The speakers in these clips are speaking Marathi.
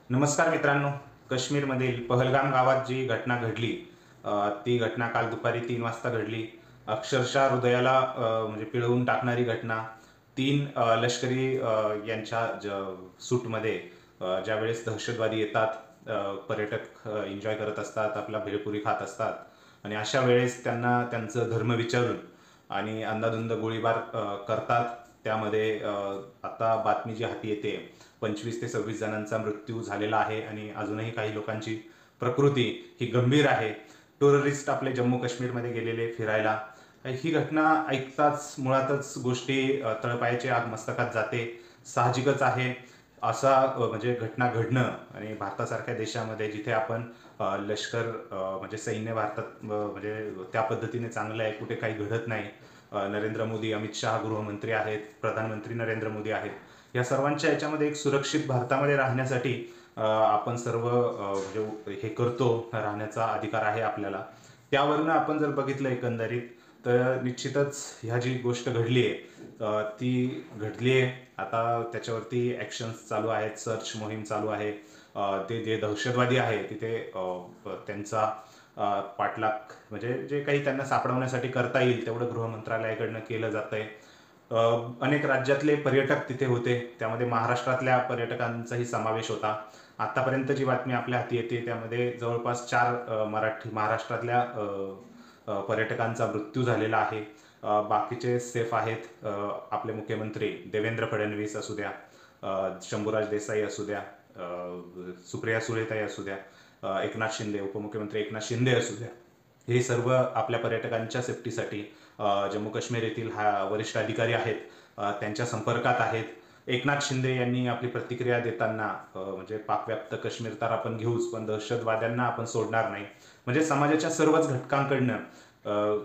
नमस्कार मित्रांनो. काश्मीरमधील पहलगाम गावात जी घटना घडली, ती घटना काल दुपारी 3 वाजता घडली. अक्षरशः हृदयाला म्हणजे पिळवून टाकणारी घटना. 3 लष्करी यांच्या सूटमध्ये ज्यावेळेस दहशतवादी येतात, पर्यटक एन्जॉय करत असतात, आपला भेळपुरी खात असतात आणि अशा वेळेस त्यांना त्यांचं धर्म विचारून आणि अंधाधुंद गोळीबार करतात. त्यामध्ये आता बातमी जी हाती येते, 25 ते 26 जणांचा मृत्यू झालेला आहे आणि अजूनही काही लोकांची प्रकृती ही गंभीर आहे. टुरिस्ट आपले जम्मू काश्मीरमध्ये गेलेले फिरायला. ही घटना ऐकताच मुळातच गोष्टी तळपायाची आग मस्तकात जाते. साहजिकच आहे असा म्हणजे घटना घडणं आणि भारतासारख्या देशामध्ये जिथे आपण लष्कर म्हणजे सैन्य भारतात म्हणजे त्या पद्धतीने चांगलं आहे, कुठे काही घडत नाही. नरेंद्र मोदी, अमित शहा गृहमंत्री आहेत, प्रधानमंत्री नरेंद्र मोदी आहेत. या सर्वांच्या याच्यामध्ये एक सुरक्षित भारतामध्ये राहण्यासाठी आपण सर्व म्हणजे हे करतो, राहण्याचा अधिकार आहे आपल्याला. त्यावरनं आपण जर बघितलं एकंदरीत, तर निश्चितच ह्या जी गोष्ट घडली आहे ती घडली आहे. आता त्याच्यावरती ॲक्शन्स चालू आहेत, सर्च मोहीम चालू आहे. ते जे दहशतवादी आहे तिथे त्यांचा पाठलाग म्हणजे जे काही त्यांना सापडवण्यासाठी करता येईल तेवढं गृह मंत्रालयाकडनं केलं जातंय. अनेक राज्यातले पर्यटक तिथे होते, त्यामध्ये महाराष्ट्रातल्या पर्यटकांचाही समावेश होता. आतापर्यंत जी बातमी आपल्या हाती येते त्यामध्ये जवळपास 4 महाराष्ट्रातल्या पर्यटकांचा मृत्यू झालेला आहे. बाकीचे सेफ आहेत. आपले मुख्यमंत्री देवेंद्र फडणवीस असू द्या, शंभूराज देसाई असू द्या, सुप्रिया सुळेताई असू द्या, एकनाथ शिंदे, उपमुख्यमंत्री एकनाथ शिंदे असू द्या, हे सर्व आपल्या पर्यटकांच्या सेफ्टीसाठी जम्मू काश्मीर येथील वरिष्ठ अधिकारी आहेत, त्यांच्या संपर्कात आहेत. एकनाथ शिंदे यांनी आपली प्रतिक्रिया देताना म्हणजे पाकव्याप्त काश्मीर तर आपण घेऊच, पण दहशतवाद्यांना आपण सोडणार नाही, म्हणजे समाजाच्या सर्वच घटकांकडनं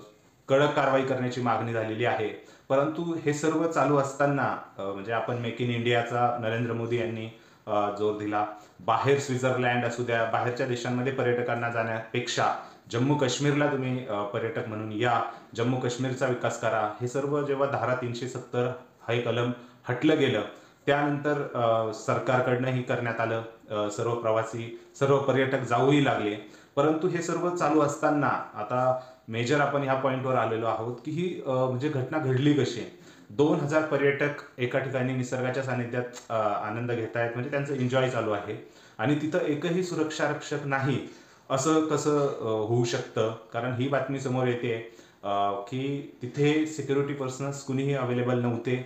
कडक कारवाई करण्याची मागणी झालेली आहे. परंतु हे सर्व चालू असताना म्हणजे आपण मेक इन इंडियाचा नरेंद्र मोदी यांनी जोर दिला. बाहेर स्वित्झर्लंड असू द्या, बाहेरच्या देशांमध्ये पर्यटकांना जाण्यापेक्षा जम्मू काश्मीरला तुम्ही पर्यटक म्हणून या, जम्मू काश्मीरचा विकास करा. हे सर्व जेव्हा धारा 370 हे कलम हटलं गेलं, त्यानंतर सरकारकडनंही करण्यात आलं. सर्व प्रवासी, सर्व पर्यटक जाऊही लागले. परंतु हे सर्व चालू असताना आता मेजर आपण ह्या पॉईंटवर आलेलो आहोत की ही म्हणजे घटना घडली कशी. 2000 पर्यटक एका ठिकाणी निसर्गाच्या सानिध्यात आनंद घेत आहेत, म्हणजे त्यांचं एन्जॉय चालू आहे आणि तिथं एकही सुरक्षा रक्षक नाही, असं कसं होऊ शकतं. कारण ही बातमी समोर येते की तिथे सिक्युरिटी पर्सनल्स कुणीही अवेलेबल नव्हते.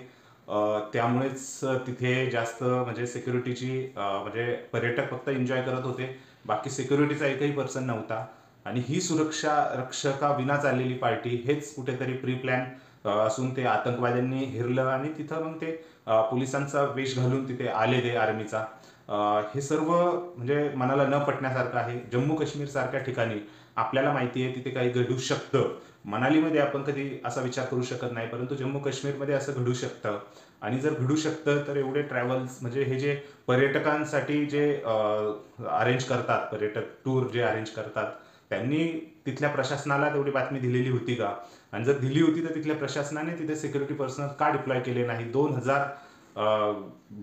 त्यामुळेच तिथे जास्त म्हणजे सिक्युरिटीची म्हणजे पर्यटक फक्त एन्जॉय करत होते, बाकी सिक्युरिटीचा एकही पर्सन नव्हता. आणि ही सुरक्षा रक्षका विना चाललेली पार्टी हेच कुठेतरी प्री प्लॅन असून ते आतंकवाद्यांनी हिरलं आणि तिथं मग ते पोलिसांचा वेश घालून तिथे आले ते आर्मीचा. हे सर्व म्हणजे मनाला न पटण्यासारखं आहे. जम्मू काश्मीर सारख्या ठिकाणी आपल्याला माहिती आहे तिथे काही घडू शकतं. मनालीमध्ये आपण कधी असा विचार करू शकत नाही, परंतु जम्मू काश्मीरमध्ये असं घडू शकतं. आणि जर घडू शकतं तर एवढे ट्रॅव्हल्स म्हणजे हे जे पर्यटकांसाठी जे अरेंज करतात, पर्यटक टूर जे अरेंज करतात, त्यांनी तिथल्या प्रशासनाला तेवढी बातमी दिलेली होती का? आणि जर दिली होती तर तिथल्या प्रशासनाने तिथे सिक्युरिटी पर्सनल का डिप्लॉय केले नाही? 2000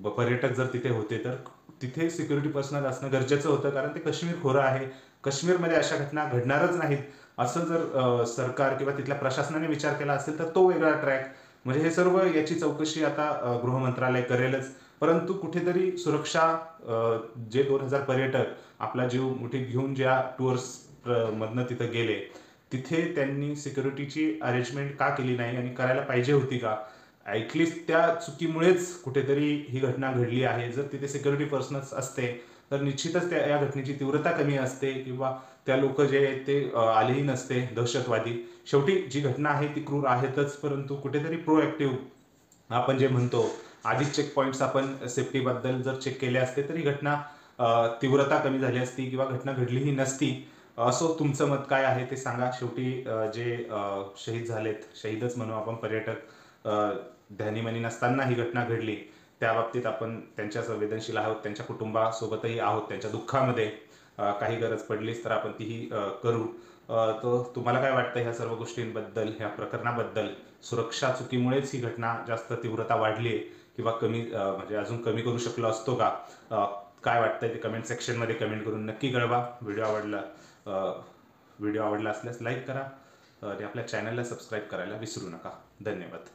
पर्यटक जर तिथे होते तर तिथे सिक्युरिटी पर्सनल असणं गरजेचं होतं, कारण ते काश्मीर खोरं आहे. काश्मीरमध्ये अशा घटना घडणारच नाहीत असं जर सरकार किंवा तिथल्या प्रशासनाने विचार केला असेल तर तो वेगळा ट्रॅक. म्हणजे हे सर्व याची चौकशी आता गृह मंत्रालय करेलच. परंतु कुठेतरी सुरक्षा जे 2000 पर्यटक आपला जीव मुठीत घेऊन ज्या टूर्स मधनं तिथं गेले, तिथे त्यांनी सिक्युरिटीची अरेंजमेंट का केली नाही आणि करायला पाहिजे होती का? ॲटलिस्ट त्या चुकीमुळेच कुठेतरी ही घटना घडली आहे. जर तिथे सिक्युरिटी पर्सनल्स असते तर निश्चितच त्या या घटनेची तीव्रता कमी असते किंवा त्या लोक जे आहेत ते आलेही नसते दहशतवादी. शेवटी जी घटना आहे ती क्रूर आहेतच, परंतु कुठेतरी प्रोएक्टिव्ह आपण जे म्हणतो आधीच चेक पॉईंट्स आपण सेफ्टीबद्दल जर चेक केले असते तर ही घटना तीव्रता कमी झाली असती किंवा घटना घडलीही नसती. असो, तुमचं मत काय आहे ते सांगा. शेवटी जे शहीद झालेत, शहीदच म्हणू आपण, पर्यटक ध्यानीमनी नसताना ही घटना घडली, त्या बाबतीत आपण त्यांच्या संवेदनशील आहोत, त्यांच्या कुटुंबासोबतही आहोत. त्यांच्या दुःखामध्ये काही गरज पडलीच तर आपण तीही करू. तर तुम्हाला काय वाटतं ह्या सर्व गोष्टींबद्दल, ह्या प्रकरणाबद्दल? सुरक्षा चुकीमुळेच ही घटना जास्त तीव्रता वाढली आहे किंवा कमी म्हणजे अजून कमी करू शकलो असतो का? काय वाटतंय ते कमेंट सेक्शनमध्ये कमेंट करून नक्की कळवा. व्हिडिओ आवडला असल्यास लाईक करा आणि आपल्या चॅनलला सबस्क्राईब करायला विसरू नका. धन्यवाद.